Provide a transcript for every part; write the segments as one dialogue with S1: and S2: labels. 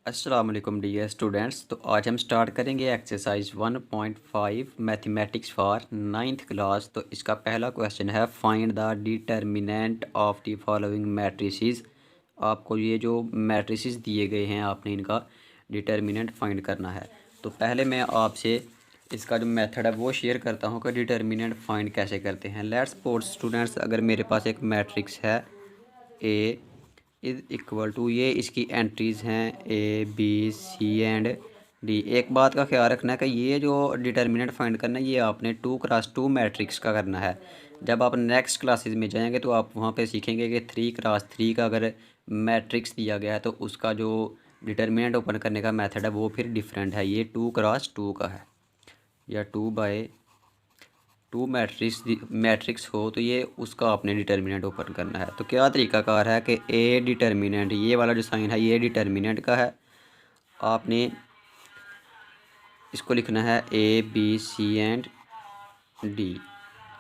S1: अस्सलाम वालेकुम dear students. तो आज हम स्टार्ट करेंगे exercise 1.5 mathematics for ninth class. तो इसका पहला क्वेश्चन है find the determinant of the following matrices. आपको ये जो मैट्रिसेस दिए गए हैं आपने इनका डिटर्मिनेंट फाइंड करना है। तो पहले मैं आपसे इसका जो मेथड है वो शेयर करता हूँ कि डिटर्मिनेंट फाइंड कैसे करते हैं। लेट्स सपोज स्टूडेंट्स, अगर मेरे पास एक मैट्रिक्स है ए इज़ इक्वल टू, ये इसकी एंट्रीज़ हैं A B C and D. एक बात का ख्याल रखना है कि ये जो डिटर्मिनेंट फाइंड करना है ये आपने 2x2 मैट्रिक्स का करना है। जब आप नेक्स्ट क्लासेस में जाएंगे तो आप वहाँ पे सीखेंगे कि 3x3 का अगर मैट्रिक्स दिया गया है तो उसका जो डिटर्मिनेंट ओपन करने का मेथड है वो फिर डिफरेंट है। ये 2x2 का है या 2x2 मैट्रिक्स हो तो ये उसका आपने डिटर्मिनेंट ओपन करना है। तो क्या तरीकाकार है कि ए डिटर्मिनेंट, ये वाला जो साइन है ये डिटर्मिनेंट का है। आपने इसको लिखना है A B C and D.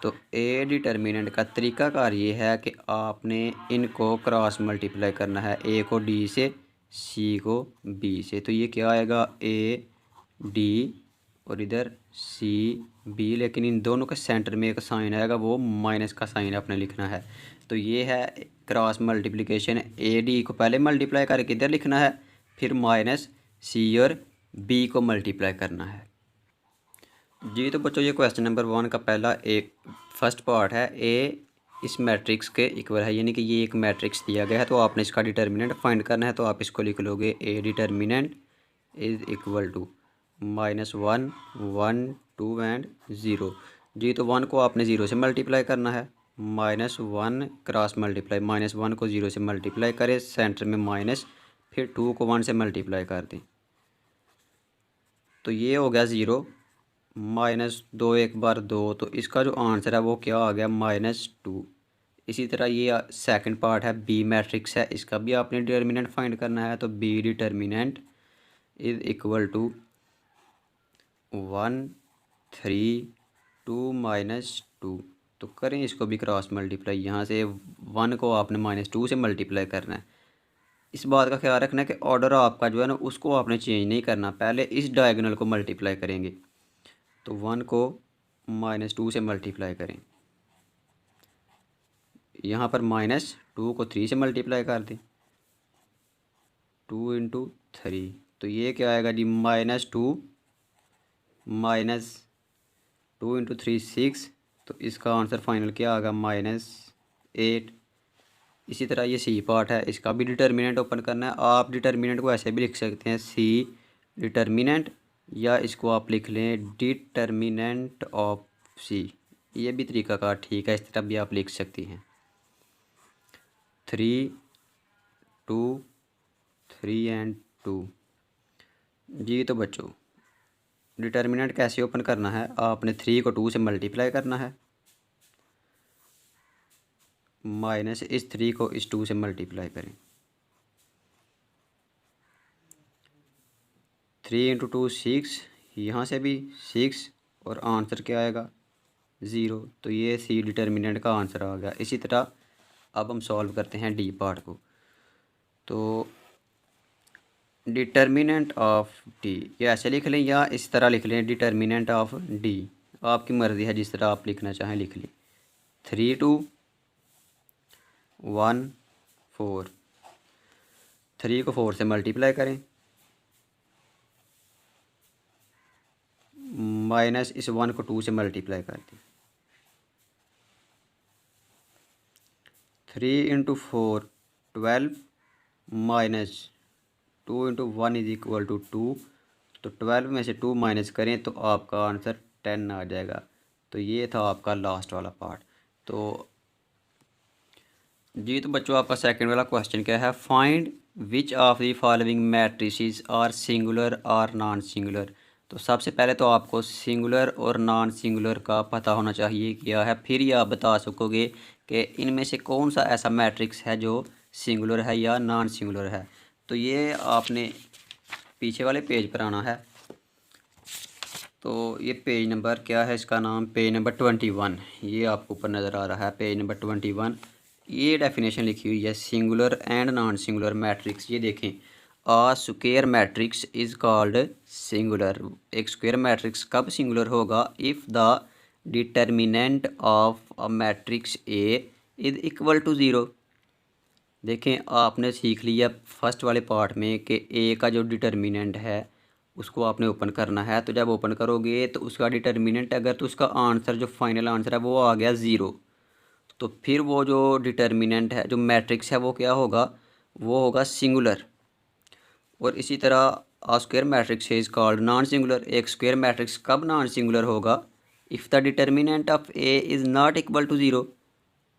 S1: तो ए डिटर्मिनेंट का तरीकाकार ये है कि आपने इनको क्रॉस मल्टीप्लाई करना है, ए को डी से, सी को बी से। तो ये क्या आएगा, ए डी और इधर सी बी, लेकिन इन दोनों के सेंटर में एक साइन आएगा, वो माइनस का साइन आपने लिखना है। तो ये है क्रॉस मल्टीप्लिकेशन। ए डी को पहले मल्टीप्लाई करके इधर लिखना है, फिर माइनस सी और बी को मल्टीप्लाई करना है। जी तो बच्चों, ये क्वेश्चन नंबर 1 का पहला एक फर्स्ट पार्ट है। ए इस मैट्रिक्स के इक्वल है, यानी कि ये एक मैट्रिक्स दिया गया है तो आपने इसका डिटर्मिनेंट फाइंड करना है। तो आप इसको लिख लोगे A determinant is equal to -1 1 2 and 0। जी तो 1 को आपने 0 से मल्टीप्लाई करना है, -1 क्रॉस मल्टीप्लाई, -1 को 0 से मल्टीप्लाई करें, सेंटर में माइनस, फिर 2 को 1 से मल्टीप्लाई कर दें तो ये हो गया 0, -2 एक बार 2, तो इसका जो आंसर है वो क्या आ गया, -2। इसी तरह ये सेकंड पार्ट है, बी मैट्रिक्स है, इसका भी आपने डिटर्मिनेंट फाइंड करना है। तो B determinant is equal to 1 3 2 -2। तो करें इसको भी क्रॉस मल्टीप्लाई, यहाँ से 1 को आपने -2 से मल्टीप्लाई करना है। इस बात का ख्याल रखना है कि ऑर्डर आपका जो है ना उसको आपने चेंज नहीं करना, पहले इस डायगोनल को मल्टीप्लाई करेंगे। तो 1 को -2 से मल्टीप्लाई करें, यहाँ पर -2 को 3 से मल्टीप्लाई कर दें, 2 इंटू 3। तो ये क्या आएगा जी, -2 -2 इंटू 3 6। तो इसका आंसर फाइनल क्या आएगा, -8। इसी तरह ये सी पार्ट है, इसका भी डिटर्मिनेंट ओपन करना है। आप डिटर्मिनेंट को ऐसे भी लिख सकते हैं, सी डिटर्मिनेंट, या इसको आप लिख लें डिटर्मिनेंट ऑफ सी, ये भी तरीका का ठीक है, इस तरह भी आप लिख सकती हैं। 3 2 3 एंड 2। जी तो बच्चों, डिटर्मिनेंट कैसे ओपन करना है, आपने 3 को 2 से मल्टीप्लाई करना है, माइनस इस 3 को इस 2 से मल्टीप्लाई करें, 3 इंटू 2 6, यहाँ से भी 6, और आंसर क्या आएगा, 0। तो ये सी डिटर्मिनेंट का आंसर आ गया। इसी तरह अब हम सॉल्व करते हैं डी पार्ट को। तो डिटर्मिनेंट ऑफ डी ये ऐसे लिख लें या इस तरह लिख लें, डिटर्मिनेंट ऑफ डी, आपकी मर्ज़ी है, जिस तरह आप लिखना चाहें लिख लें। 3 2 1 4, 3 को 4 से मल्टीप्लाई करें, माइनस इस 1 को 2 से मल्टीप्लाई कर दें, 3 into 4 12, minus 2 into 1 is equal to 2। तो 12 में से 2 माइनस करें तो आपका आंसर 10 आ जाएगा। तो ये था आपका लास्ट वाला पार्ट। तो जी तो बच्चों, आपका सेकंड वाला क्वेश्चन क्या है, find which of the following matrices are singular और नॉन सिंगुलर। तो सबसे पहले तो आपको सिंगुलर और नॉन सिंगुलर का पता होना चाहिए क्या है, फिर ही आप बता सकोगे कि इनमें से कौन सा ऐसा मैट्रिक्स है जो सिंगुलर है या नॉन सिंगुलर है। तो ये आपने पीछे वाले पेज पर आना है। तो ये पेज नंबर क्या है, इसका नाम पेज नंबर 21, ये आपको ऊपर नज़र आ रहा है, पेज नंबर 21। ये डेफिनेशन लिखी हुई है singular and non singular matrix. ये देखें, A square matrix is called singular। एक स्क्वायर मैट्रिक्स कब सिंगुलर होगा? If the determinant of a matrix A is equal to zero. देखें, आपने सीख लिया फर्स्ट वाले पार्ट में कि ए का जो डिटर्मिनेंट है उसको आपने ओपन करना है। तो जब ओपन करोगे तो उसका डिटर्मिनेंट अगर तो उसका आंसर जो फाइनल आंसर है वो आ गया ज़ीरो, तो फिर वो जो डिटर्मिनेंट है जो मैट्रिक्स है वो क्या होगा? वो होगा सिंगुलर। और इसी तरह a square matrix is called non singular. एक स्क्वायर मैट्रिक्स कब नॉन सिंगुलर होगा? If the determinant of A is not equal to zero.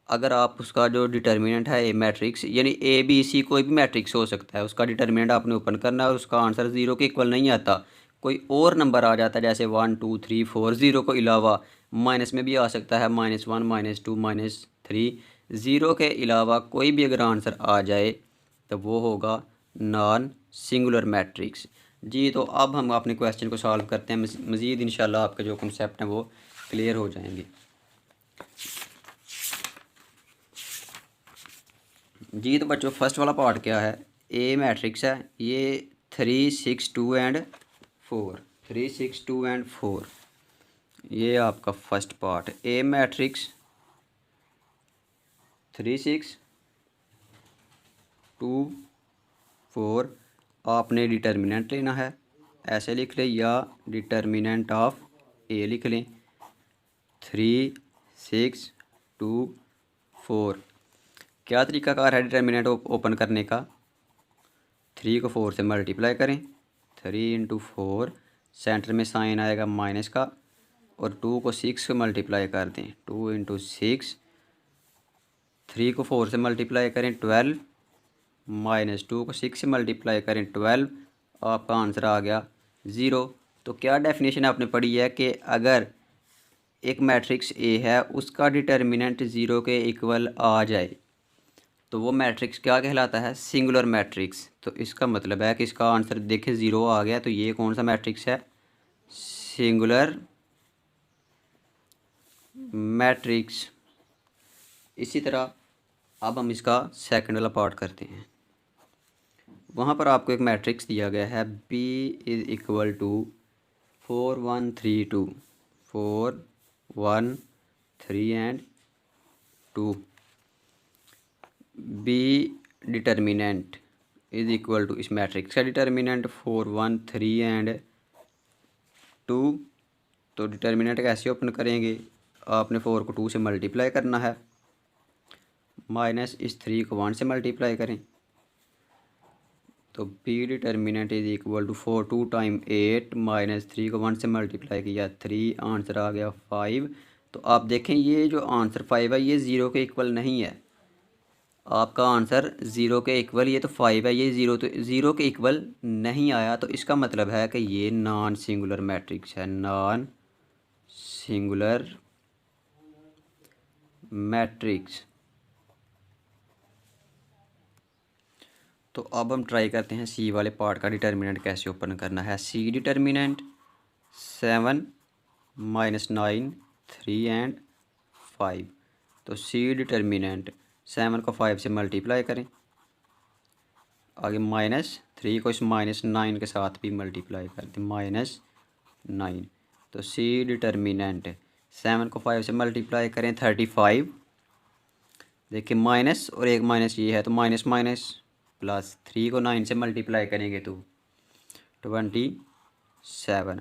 S1: अगर आप उसका जो डिटर्मिनेंट है ए मैट्रिक्स, यानी ए बी सी कोई भी मैट्रिक्स हो सकता है, उसका डिटर्मिनेंट आपने ओपन करना है और उसका आंसर ज़ीरो के इक्वल नहीं आता, कोई और नंबर आ जाता है जैसे 1 2 3 4, ज़ीरो को अलावा माइनस में भी आ सकता है, -1 -2 -3, ज़ीरो के अलावा कोई भी अगर आंसर आ जाए तो वो होगा नॉन सिंगुलर मैट्रिक्स। जी, तो अब हम अपने क्वेश्चन को सॉल्व करते हैं। मज़ीद इंशाल्लाह आपके जो कंसेप्ट हैं वो क्लियर हो जाएंगे। जी, तो बच्चों फर्स्ट वाला पार्ट क्या है? ए मैट्रिक्स है, ये 3 6 2 एंड 4, 3 6 2 एंड 4, ये आपका फर्स्ट पार्ट। ए मैट्रिक्स 3 6 2 4, आपने डिटर्मिनेंट लेना है, ऐसे लिख लें, या डिटर्मिनेंट ऑफ ए लिख लें। 3 6 2 4, क्या तरीकाकार है डिटर्मिनेंट ओपन करने का? 3 को 4 से मल्टीप्लाई करें, 3 × 4, सेंटर में साइन आएगा माइनस का, और 2 को 6 से मल्टीप्लाई कर दें, 2 × 6, 3 को 4 से मल्टीप्लाई करें 12, -2 को 6 से मल्टीप्लाई करें 12, आपका आंसर आ गया ज़ीरो। तो क्या डेफिनेशन आपने पढ़ी है कि अगर एक मैट्रिक्स ए है उसका डिटर्मिनेंट ज़ीरो के इक्वल आ जाए तो वो मैट्रिक्स क्या कहलाता है? Singular matrix. तो इसका मतलब है कि इसका आंसर देखें ज़ीरो आ गया, तो ये कौन सा मैट्रिक्स है? Singular matrix. इसी तरह अब हम इसका सेकंड वाला पार्ट करते हैं। वहाँ पर आपको एक मैट्रिक्स दिया गया है, B is equal to 4 1 3 2, 4 1 3 and 2। B determinant is equal to, इस मैट्रिक्स का डिटर्मिनेंट 4 1 3 एंड 2। तो डिटर्मिनेंट कैसे ओपन करेंगे? आपने 4 को 2 से मल्टीप्लाई करना है, माइनस इस 3 को 1 से मल्टीप्लाई करें, तो B determinant is equal to 4 2 time 8, -3 को 1 से मल्टीप्लाई किया 3, आंसर आ गया 5। तो आप देखें ये जो आंसर 5 है ये ज़ीरो के इक्वल नहीं है। आपका आंसर ज़ीरो के इक्वल, ये तो 5 है, ये ज़ीरो के इक्वल नहीं आया, तो इसका मतलब है कि ये नॉन सिंगुलर मैट्रिक्स है, नॉन सिंगुलर मैट्रिक्स। तो अब हम ट्राई करते हैं सी वाले पार्ट का डिटर्मिनेंट कैसे ओपन करना है। सी डिटर्मिनेंट 7 -9 3 एंड 5। तो सी डिटर्मिनेंट 7 को 5 से मल्टीप्लाई करें, आगे -3 को इस -9 के साथ भी मल्टीप्लाई कर दें, -9। तो सी डिटर्मिनेंट 7 को 5 से मल्टीप्लाई करें 35। देखिए माइनस और एक माइनस ये है तो माइनस माइनस प्लस, 3 को 9 से मल्टीप्लाई करेंगे तो 27।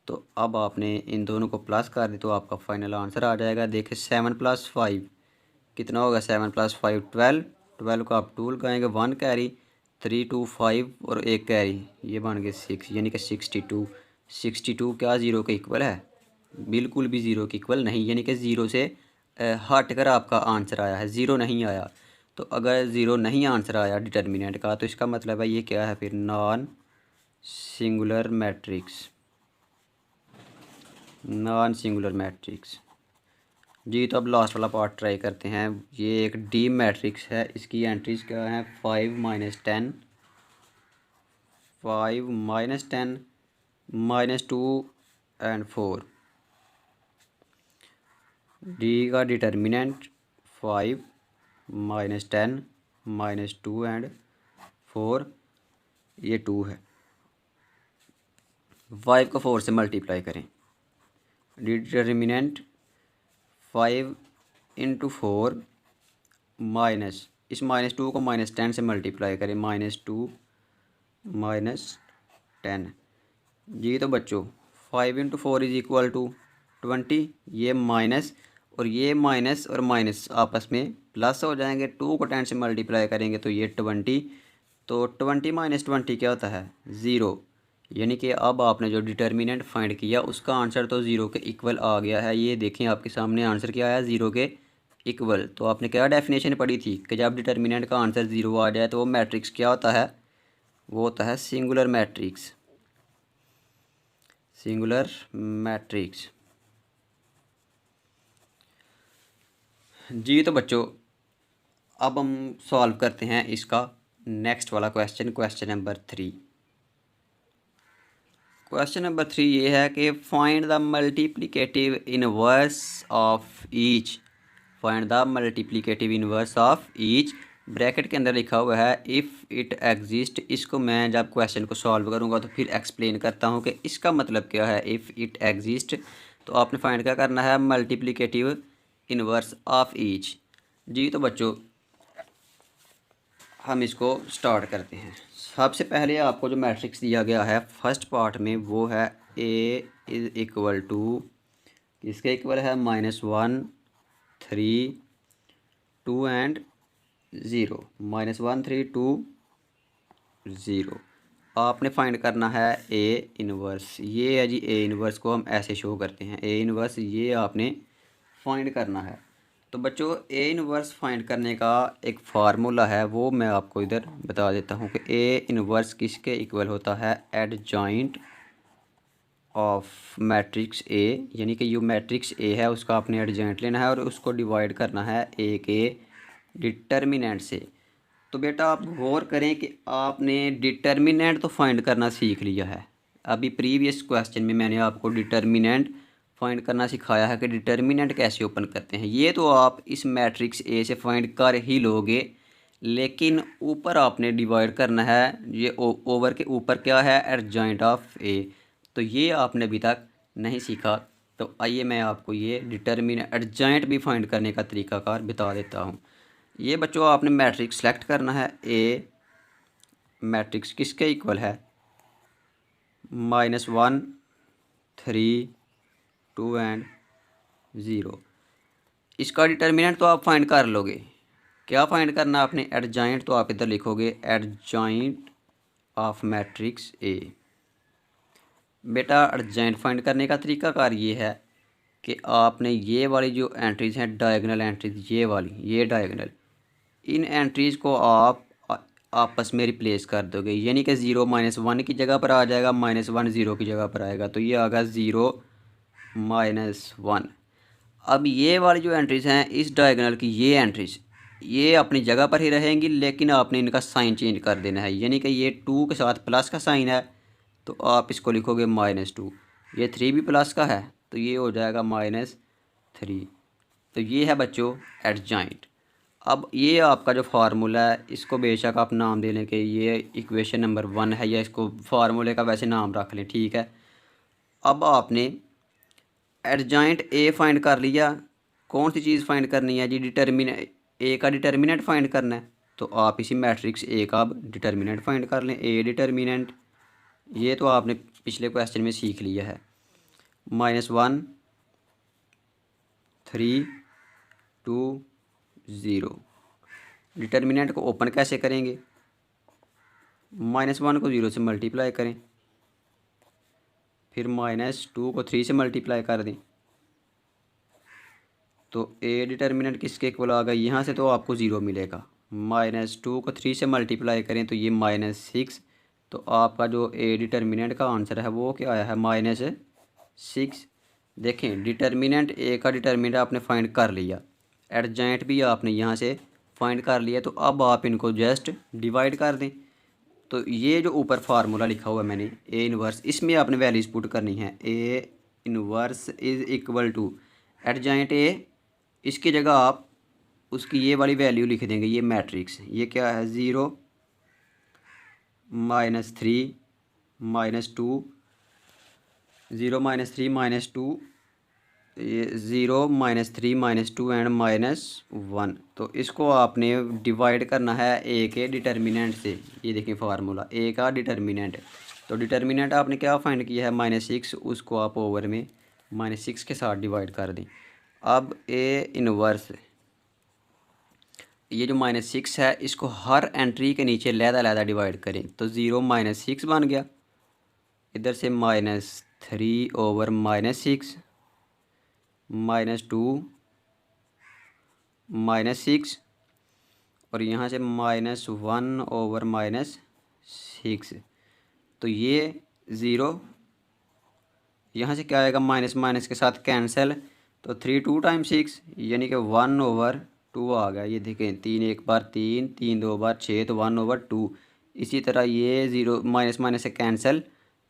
S1: तो अब आपने इन दोनों को प्लस कर दी तो आपका फाइनल आंसर आ जाएगा। देखिए 7 + 5 कितना होगा? 7 + 5 12, 12 को आप 2 लगाएंगे, 1 कैरी, 3 2 5 और एक कैरी, ये बन गए 6, यानी कि 62। 62 क्या ज़ीरो के इक्वल है? बिल्कुल भी ज़ीरो के इक्वल नहीं, यानी कि ज़ीरो से हट कर आपका आंसर आया है, ज़ीरो नहीं आया। तो अगर ज़ीरो नहीं आंसर आया डिटर्मिनेंट का तो इसका मतलब है ये क्या है फिर? Non singular matrix, non singular matrix. जी, तो अब लास्ट वाला पार्ट ट्राई करते हैं। ये एक डी मैट्रिक्स है, इसकी एंट्रीज क्या है? 5 -10, 5 -10 -2 एंड 4। डी का डिटर्मिनेंट 5 -10 -2 एंड 4। ये 2 है। 5 को 4 से मल्टीप्लाई करें। डिटर्मिनेंट 5 इंटू 4 माइनस, इस -2 को -10 से मल्टीप्लाई करें। -2 -10 जी। तो बच्चों 5 इंटू 4 इज इक्वल टू 20। ये माइनस और ये माइनस और माइनस आपस में प्लस हो जाएंगे। 2 को 10 से मल्टीप्लाई करेंगे तो ये 20। तो 20 माइनस 20 क्या होता है? 0। यानी कि अब आपने जो डिटर्मिनेंट फाइंड किया उसका आंसर तो 0 के इक्वल आ गया है। ये देखें आपके सामने आंसर क्या आया, 0 के इक्वल। तो आपने क्या डेफिनेशन पढ़ी थी कि जब डिटर्मिनेंट का आंसर 0 आ जाए तो वो मैट्रिक्स क्या होता है? वो होता है सिंगुलर मैट्रिक्स। सिंगुलर मैट्रिक्स जी। तो बच्चों अब हम सॉल्व करते हैं इसका नेक्स्ट वाला question, question number 3। Question number 3 ये है कि find the multiplicative inverse of each. Find the multiplicative inverse of each. Bracket के अंदर लिखा हुआ है इफ़ इट एग्जिस्ट। इसको मैं जब क्वेश्चन को सॉल्व करूँगा तो फिर एक्सप्लेन करता हूँ कि इसका मतलब क्या है इफ़ इट एग्जिस्ट। तो आपने फाइंड क्या करना है? मल्टीप्लिकेटिव इनवर्स ऑफ ईच जी। तो बच्चों हम इसको स्टार्ट करते हैं। सबसे पहले आपको जो मैट्रिक्स दिया गया है फर्स्ट पार्ट में वो है ए इज़ इक्वल टू, किसके इक्वल है? -1 3 2 एंड 0। -1 3 2 0। आपने फाइंड करना है ए इनवर्स। ये है जी ए इनवर्स, को हम ऐसे शो करते हैं ए इनवर्स। ये आपने फाइंड करना है। तो बच्चों ए इनवर्स फाइंड करने का एक फार्मूला है, वो मैं आपको इधर बता देता हूँ कि ए इनवर्स किसके इक्वल होता है? Adjoint of matrix A. यानी कि जो मैट्रिक्स ए है उसका आपने एडजॉइंट लेना है और उसको डिवाइड करना है ए के डिटर्मिनेंट से। तो बेटा आप गौर करें कि आपने डिटर्मिनेंट तो फाइंड करना सीख लिया है। अभी प्रीवियस क्वेश्चन में मैंने आपको डिटर्मिनेंट फाइंड करना सिखाया है कि डिटर्मिनेंट कैसे ओपन करते हैं। ये तो आप इस मैट्रिक्स ए से फाइंड कर ही लोगे, लेकिन ऊपर आपने डिवाइड करना है। ये ओवर के ऊपर क्या है? एडजॉइंट ऑफ ए। तो ये आपने अभी तक नहीं सीखा। तो आइए मैं आपको ये डिटर्मिनेंट एडजॉइंट भी फाइंड करने का तरीकाकार बता देता हूँ। ये बच्चों आपने मैट्रिक्स सेलेक्ट करना है। ए मैट्रिक्स किसके इक्वल है? -1 3 2 एंड 0। इसका डिटर्मिनेंट तो आप फाइंड कर लोगे। क्या फाइंड करना आपने? एडजॉइंट। तो आप इधर लिखोगे एडजॉइंट ऑफ मैट्रिक्स ए। बेटा एडजॉइंट फाइंड करने का तरीकाकार ये है कि आपने ये वाली जो एंट्रीज हैं डायगोनल एंट्रीज, ये वाली ये डायगोनल, इन एंट्रीज़ को आप आपस में रिप्लेस कर दोगे। यानी कि 0 -1 की जगह पर आ जाएगा, -1 0 की जगह पर आएगा। तो ये आएगा 0 -1। अब ये वाली जो एंट्रीज़ हैं इस डायगोनल की, ये एंट्रीज़ ये अपनी जगह पर ही रहेंगी, लेकिन आपने इनका साइन चेंज कर देना है। यानी कि ये 2 के साथ प्लस का साइन है तो आप इसको लिखोगे -2। ये 3 भी प्लस का है तो ये हो जाएगा -3। तो ये है बच्चों एडजॉइंट। अब ये आपका जो फार्मूला है इसको बेशक आप नाम दे लें कि ये इक्वेशन नंबर 1 है, या इसको फार्मूले का वैसे नाम रख लें, ठीक है। अब आपने एडजॉइंट ए फाइंड कर लिया। कौन सी चीज़ फाइंड करनी है जी? ए का डिटर्मिनेंट फाइंड करना है। तो आप इसी मैट्रिक्स ए का अब डिटर्मिनेंट फाइंड कर लें। ए डिटर्मिनेंट ये तो आपने पिछले क्वेश्चन में सीख लिया है। -1 3 2 0। डिटर्मिनेंट को ओपन कैसे करेंगे? -1 को 0 से मल्टीप्लाई करें, फिर -2 को 3 से मल्टीप्लाई कर दें। तो ए डिटर्मिनेंट किसके इक्वल आ गया? यहाँ से तो आपको 0 मिलेगा। -2 को 3 से मल्टीप्लाई करें तो ये -6। तो आपका जो ए डिटर्मिनेंट का आंसर है वो क्या आया है? -6। देखें डिटर्मिनेंट ए का डिटर्मिनेंट आपने फाइंड कर लिया, एडजॉइंट भी आपने यहाँ से फाइंड कर लिया। तो अब आप इनको जस्ट डिवाइड कर दें। तो ये जो ऊपर फार्मूला लिखा हुआ है मैंने ए इनवर्स, इसमें आपने वैल्यूज पुट करनी है। A inverse is equal to adjoint A, इसकी जगह आप उसकी ये वाली वैल्यू लिख देंगे। ये मैट्रिक्स ये क्या है? 0 -3 -2 0 -3 -2 ये 0 -3 -2 एंड -1। तो इसको आपने डिवाइड करना है ए के डिटर्मिनेंट से। ये देखिए फार्मूला ए का डिटर्मिनेंट। तो डिटर्मिनेंट आपने क्या फाइंड किया है -6, उसको आप ओवर में -6 के साथ डिवाइड कर दें। अब ए इनवर्स, ये जो -6 है इसको हर एंट्री के नीचे लहदा डिवाइड करें। तो 0 -6 बन गया, इधर से -3 ओवर -6 -2 -6 और यहाँ से -1 ओवर -6। तो ये 0 यहाँ से क्या आएगा, माइनस माइनस के साथ कैंसिल। तो 3 2 टाइम्स 6 यानी कि 1/2 आ गया। ये देखें 3 एक बार 3, 3 2 बार 6, तो 1/2। इसी तरह ये 0 माइनस माइनस से कैंसिल,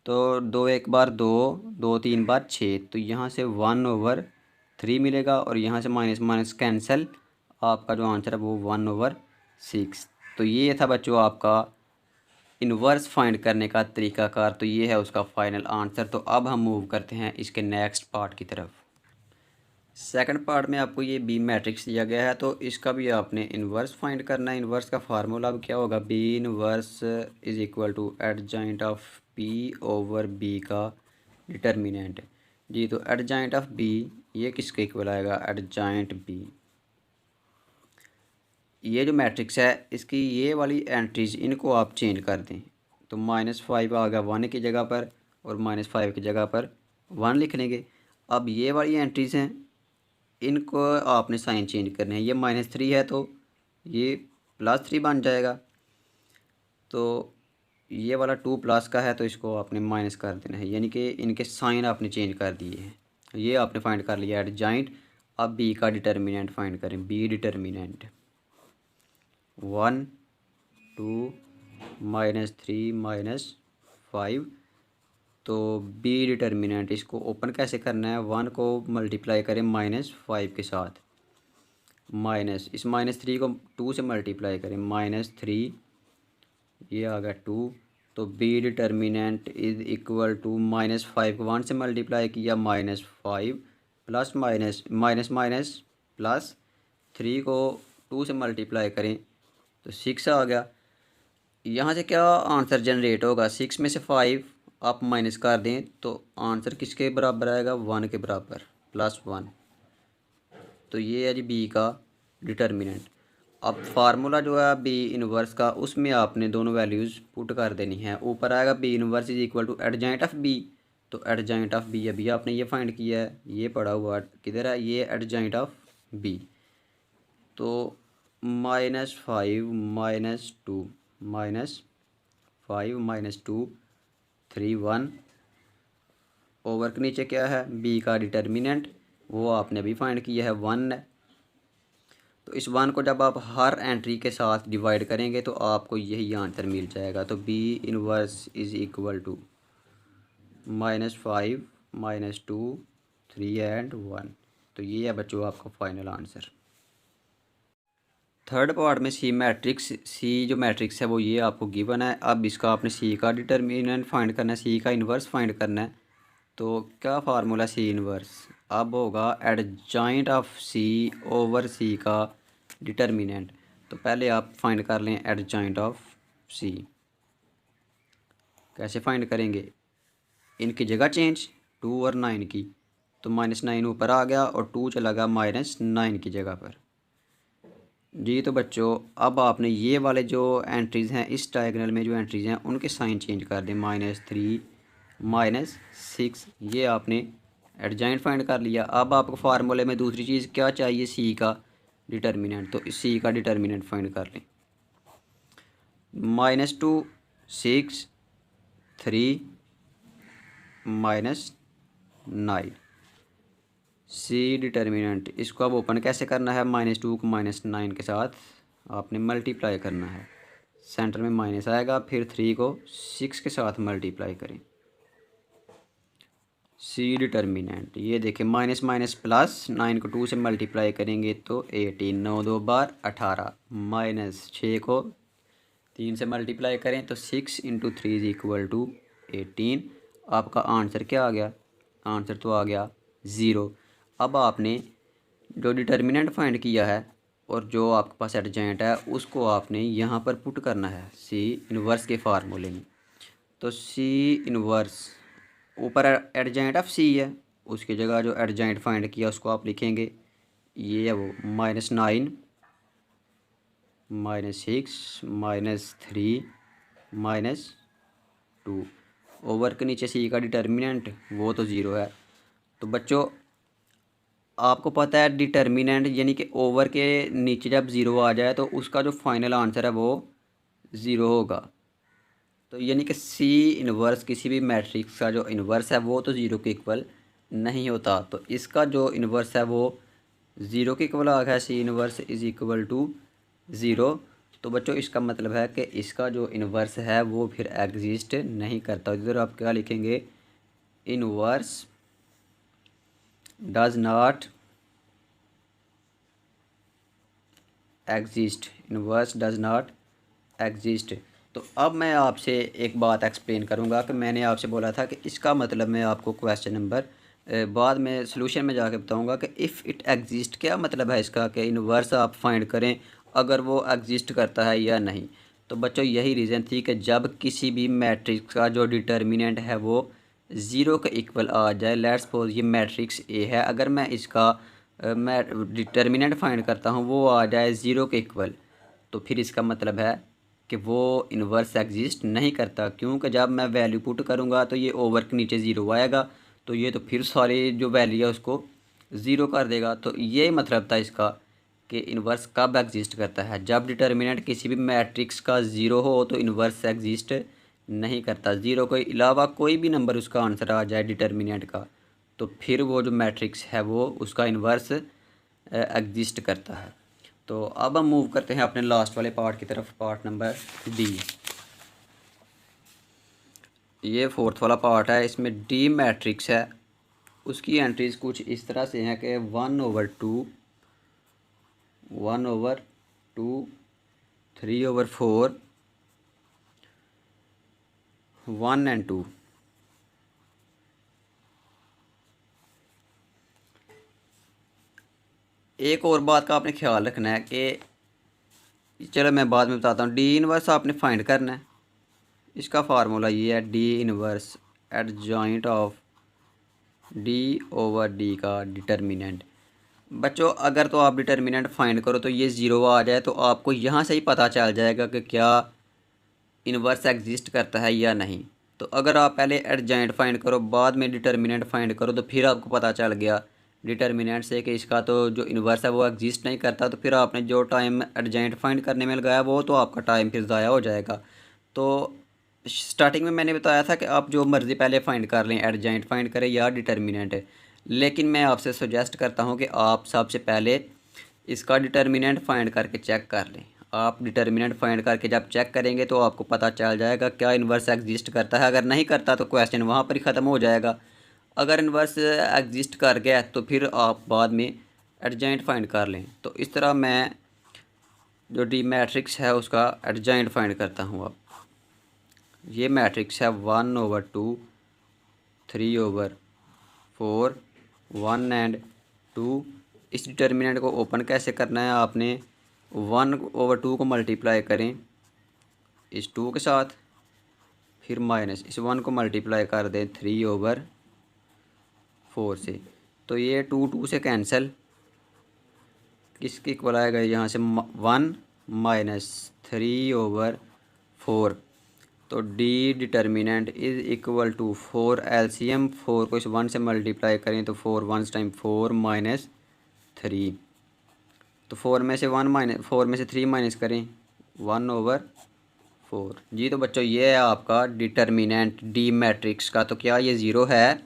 S1: तो 2 एक बार 2, 2 3 बार 6, तो यहाँ से 1/3 मिलेगा और यहाँ से माइनस माइनस कैंसिल, आपका जो आंसर है वो 1/6। तो ये था बच्चों आपका इन्वर्स फाइंड करने का तरीकाकार। तो ये है उसका फाइनल आंसर। तो अब हम मूव करते हैं इसके नेक्स्ट पार्ट की तरफ। सेकंड पार्ट में आपको ये बी मैट्रिक्स दिया गया है, तो इसका भी आपने इन्वर्स फाइंड करना है। इन्वर्स का फार्मूला अब क्या होगा, B inverse is equal to adjoint of P over B का डिटर्मिनेंट। जी, तो एडजॉइंट ऑफ बी ये किसके इक्वल आएगा, एडजॉइंट बी। ये जो मैट्रिक्स है इसकी ये वाली एंट्रीज इनको आप चेंज कर दें। तो -5 आ गया 1 की जगह पर और -5 की जगह पर 1 लिख लेंगे। अब ये वाली एंट्रीज हैं, इनको आपने साइन चेंज करने हैं। ये -3 है तो ये +3 बन जाएगा। तो ये वाला 2 प्लस का है तो इसको आपने माइनस कर देना है, यानी कि इनके साइन आपने चेंज कर दिए हैं। ये आपने फाइंड कर लिया एडजॉइंट। अब बी का डिटर्मिनेंट फाइंड करें। B determinant 1 2 -3 -5। तो बी डिटर्मिनेंट इसको ओपन कैसे करना है, 1 को मल्टीप्लाई करें -5 के साथ, माइनस इस -3 को 2 से मल्टीप्लाई करें, -3 ये आ गया 2। तो B determinant is equal to -5 को 1 से मल्टीप्लाई किया -5 plus minus minus minus plus 3 को 2 से मल्टीप्लाई करें तो 6 आ गया। यहाँ से क्या आंसर जनरेट होगा, 6 में से 5 आप माइनस कर दें तो आंसर किसके बराबर आएगा, 1 के बराबर, +1। तो ये है जी बी का डिटर्मिनेंट। अब फार्मूला जो है बी इनवर्स का, उसमें आपने दोनों वैल्यूज़ पुट कर देनी है। ऊपर आएगा B inverse is equal to adjoint of B. तो एडजॉइंट ऑफ बी अभी आपने ये फाइंड किया है, ये पड़ा हुआ किधर है, ये एडजॉइंट ऑफ बी। तो -5 -2 -5 -2 3 1 ओवर के नीचे क्या है, बी का डिटर्मिनेंट, वो आपने अभी फाइंड किया है 1 है। तो इस 1 को जब आप हर एंट्री के साथ डिवाइड करेंगे तो आपको यही आंसर मिल जाएगा। तो B inverse is equal to -5 -2 3 and 1। तो ये है बच्चों आपका फाइनल आंसर। थर्ड पार्ट में सी मैट्रिक्स, सी जो मैट्रिक्स है वो ये आपको गिवन है। अब इसका आपने सी का डिटर्मिनेंट फाइंड करना है, सी का इन्वर्स फाइंड करना है। तो क्या फार्मूला सी इन्वर्स, अब होगा एडजॉइंट ऑफ सी ओवर सी का डिटर्मिनेंट। तो पहले आप फाइंड कर लें एडजॉइंट ऑफ सी। कैसे फाइंड करेंगे, इनकी जगह चेंज 2 और 9 की। तो -9 ऊपर आ गया और 2 चला गया -9 की जगह पर। जी, तो बच्चों अब आपने ये वाले जो एंट्रीज़ हैं, इस डायगोनल में जो एंट्रीज़ हैं उनके साइन चेंज कर दें। -3 -6 ये आपने एडजॉइंट फाइंड कर लिया। अब आपको फार्मूले में दूसरी चीज़ क्या चाहिए, सी का डिटर्मिनेंट। तो इस सी का डिटर्मिनेंट फाइंड कर लें। -2 6 3 -9 सी डिटर्मिनेंट, इसको अब ओपन कैसे करना है, -2 को -9 के साथ आपने मल्टीप्लाई करना है। सेंटर में माइनस आएगा, फिर 3 को 6 के साथ मल्टीप्लाई करें। सी डिटर्मिनेंट ये देखें, माइनस माइनस प्लस, 9 को 2 से मल्टीप्लाई करेंगे तो 18, 9 2 बार 18, -6 को 3 से मल्टीप्लाई करें तो 6 इंटू 3 इज इक्वल टू 18। आपका आंसर क्या आ गया? आंसर तो आ गया 0। अब आपने जो डिटर्मिनेंट फाइंड किया है और जो आपके पास एडजेंट है उसको आपने यहाँ पर पुट करना है सी इनवर्स के फार्मूले में। तो सी इनवर्स ऊपर एडजेंट ऑफ सी है, उसकी जगह जो एडजेंट फाइंड किया उसको आप लिखेंगे, ये है वो -9 -6 -3 -2 ओवर के नीचे सी का डिटर्मिनेंट वो तो ज़ीरो है। तो बच्चों आपको पता है डिटर्मिनेंट यानी कि ओवर के नीचे जब ज़ीरो आ जाए तो उसका जो फाइनल आंसर है वो ज़ीरो होगा। तो यानी कि सी इनवर्स किसी भी मैट्रिक्स का जो इनवर्स है वो तो ज़ीरो के इक्वल नहीं होता। तो इसका जो इनवर्स है वो ज़ीरो के इक्वल आ गया, C inverse is equal to zero. तो बच्चों इसका मतलब है कि इसका जो इनवर्स है वो फिर एग्जिस्ट नहीं करता। इधर आप क्या लिखेंगे? Inverse does not exist, inverse does not exist. तो अब मैं आपसे एक बात एक्सप्लेन करूंगा कि मैंने आपसे बोला था कि इसका मतलब मैं आपको क्वेश्चन नंबर बाद में सॉल्यूशन में जाके बताऊंगा कि इफ़ इट एग्जिस्ट क्या मतलब है इसका, कि इनवर्स आप फाइंड करें अगर वो एग्जिस्ट करता है या नहीं। तो बच्चों यही रीज़न थी कि जब किसी भी मैट्रिक्स का जो डिटर्मिनेंट है वो ज़ीरो के इक्वल आ जाए, लेट्स सपोज ये मैट्रिक्स ए है, अगर मैं इसका मैं डिटर्मिनेंट फाइंड करता हूँ वो आ जाए ज़ीरो के इक्वल, तो फिर इसका मतलब है कि वो इन्वर्स एग्जिस्ट नहीं करता, क्योंकि जब मैं वैल्यू पुट करूँगा तो ये ओवर के नीचे ज़ीरो आएगा, तो ये तो फिर सारी जो वैल्यू है उसको ज़ीरो कर देगा। तो ये मतलब था इसका कि इन्वर्स कब एग्जिस्ट करता है, जब डिटर्मिनेंट किसी भी मैट्रिक्स का ज़ीरो हो तो इन्वर्स एग्जिस्ट नहीं करता। ज़ीरो के अलावा कोई भी नंबर उसका आंसर आ जाए डिटर्मिनेंट का, तो फिर वो जो मैट्रिक्स है वो उसका इन्वर्स एग्जिस्ट करता है। तो अब हम मूव करते हैं अपने लास्ट वाले पार्ट की तरफ, पार्ट नंबर डी। ये फोर्थ वाला पार्ट है, इसमें डी मैट्रिक्स है, उसकी एंट्रीज कुछ इस तरह से हैं कि 1/2 1/2 3/4 1 and 2। एक और बात का आपने ख्याल रखना है कि चलो मैं बाद में बताता हूँ, डी इनवर्स आपने फाइंड करना है। इसका फार्मूला ये है, डी इनवर्स एडजॉइंट ऑफ डी/डी का डिटर्मिनेंट। बच्चों अगर तो आप डिटर्मिनेंट फाइंड करो तो ये ज़ीरो आ जाए तो आपको यहाँ से ही पता चल जाएगा कि क्या इनवर्स एग्जिस्ट करता है या नहीं। तो अगर आप पहले एडजॉइंट फाइंड करो बाद में डिटर्मिनेंट फाइंड करो तो फिर आपको पता चल गया डिटर्मिनेंट से कि इसका तो जो इनवर्स है वो एग्जिस्ट नहीं करता, तो फिर आपने जो टाइम एडजॉइंट फाइंड करने में लगाया वो तो आपका टाइम फिर ज़ाया हो जाएगा। तो स्टार्टिंग में मैंने बताया था कि आप जो मर्ज़ी पहले फ़ाइंड कर लें, एडजॉइंट फाइंड करें या डिटर्मिनेंट, लेकिन मैं आपसे सजेस्ट करता हूं कि आप सबसे पहले इसका डिटर्मिनेंट फाइंड करके चेक कर लें। आप डिटर्मिनेंट फाइंड करके जब चेक करेंगे तो आपको पता चल जाएगा क्या इन्वर्स एग्जिस्ट करता है। अगर नहीं करता तो क्वेश्चन वहाँ पर ही ख़त्म हो जाएगा। अगर इन्वर्स एग्जिस्ट कर गया तो फिर आप बाद में एडजॉइंट फाइंड कर लें। तो इस तरह मैं जो डी मैट्रिक्स है उसका एडजॉइंट फाइंड करता हूँ। अब ये मैट्रिक्स है 1/2 3/4 1 and 2। इस डिटर्मिनेंट को ओपन कैसे करना है, आपने 1/2 को मल्टीप्लाई करें इस 2 के साथ, फिर माइनस इस 1 को मल्टीप्लाई कर दें 3/4 से, तो ये 2 2 से कैंसिल, किसके इक्वल आएगा यहाँ से 1 -3/4। तो D determinant is equal to 4 LCM 4 को इस 1 से मल्टीप्लाई करें तो 4 1 टाइम 4 -3, तो 4 में से 3 माइनस करें 1/4 जी। तो बच्चों ये है आपका डिटर्मिनेंट डी मैट्रिक्स का। तो क्या ये ज़ीरो है?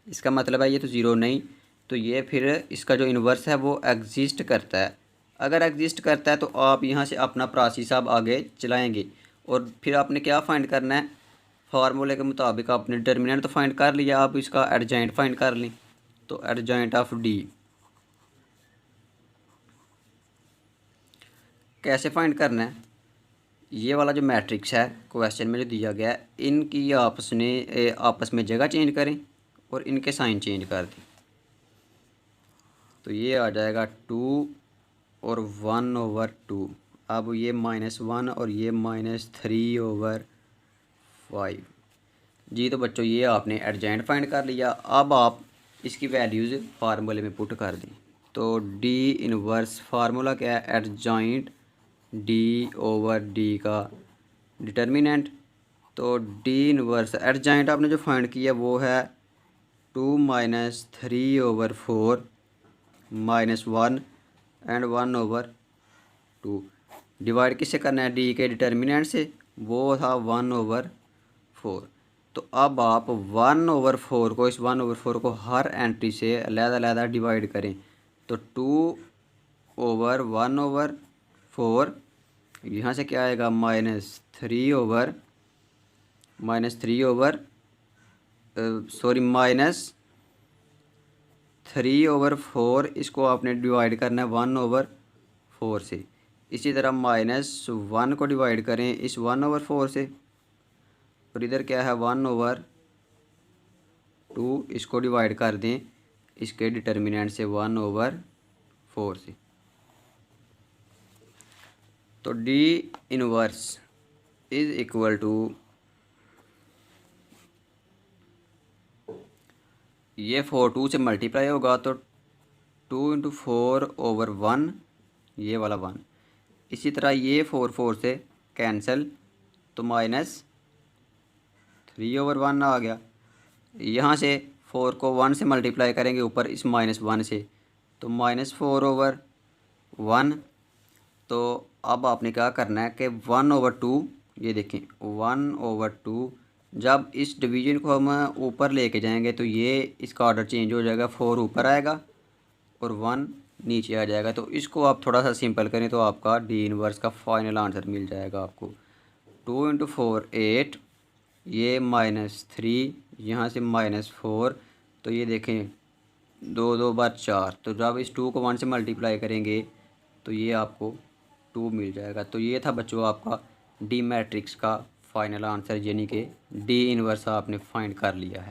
S1: इसका मतलब है ये तो ज़ीरो नहीं, तो ये फिर इसका जो इन्वर्स है वो एग्जिस्ट करता है। अगर एग्जिस्ट करता है तो आप यहाँ से अपना प्रोसेस आप आगे चलाएंगे और फिर आपने क्या फाइंड करना है, फार्मूले के मुताबिक आपने डिटर्मिनेंट तो फाइंड कर लिया, आप इसका एडजॉइंट फाइंड कर लें। तो एडजॉइंट ऑफ डी कैसे फाइंड करना है, ये वाला जो मैट्रिक्स है क्वेश्चन में जो दिया गया है, इनकी आपस में जगह चेंज करें और इनके साइन चेंज कर दें। तो ये आ जाएगा 2 और 1/2। अब ये -1 और ये -3/5। जी तो बच्चों ये आपने एडजॉइंट फाइंड कर लिया। अब आप इसकी वैल्यूज़ फार्मूले में पुट कर दें। तो डी इनवर्स फार्मूला क्या है? एडजॉइंट d/d का डिटर्मिनेंट। तो डी इनवर्स एडजॉइंट आपने जो फाइंड किया वो है 2 - 3/4 -1 एंड 1/2। डिवाइड किससे करना है? डी के डिटर्मिनेंट से, वो था 1/4। तो अब आप 1/4 को, इस 1/4 को हर एंट्री से अलग-अलग डिवाइड करें। तो 2/1/4 यहाँ से क्या आएगा? -3/4 इसको आपने डिवाइड करना है 1/4 से। इसी तरह -1 को डिवाइड करें इस 1/4 से, और इधर क्या है? 1/2 इसको डिवाइड कर दें इसके डिटर्मिनेंट से 1/4 से। तो D inverse is equal to, ये 4 2 से मल्टीप्लाई होगा तो 2 × 4/1, ये वाला 1। इसी तरह ये 4 4 से कैंसिल, तो -3/1 आ गया। यहाँ से 4 को 1 से मल्टीप्लाई करेंगे ऊपर इस -1 से, तो -4/1। तो अब आपने क्या करना है कि 1/2, ये देखें 1/2, जब इस डिवीजन को हम ऊपर लेके जाएंगे तो ये इसका ऑर्डर चेंज हो जाएगा, 4 ऊपर आएगा और 1 नीचे आ जाएगा। तो इसको आप थोड़ा सा सिंपल करें तो आपका डी इनवर्स का फाइनल आंसर मिल जाएगा आपको। 2 × 4 8, ये -3, यहाँ से -4, तो ये देखें 2 2 बार 4। तो जब इस 2 को 1 से मल्टीप्लाई करेंगे तो ये आपको 2 मिल जाएगा। तो ये था बच्चों आपका डी मैट्रिक्स का फाइनल आंसर, यानी कि डी इनवर्स आपने फाइंड कर लिया है।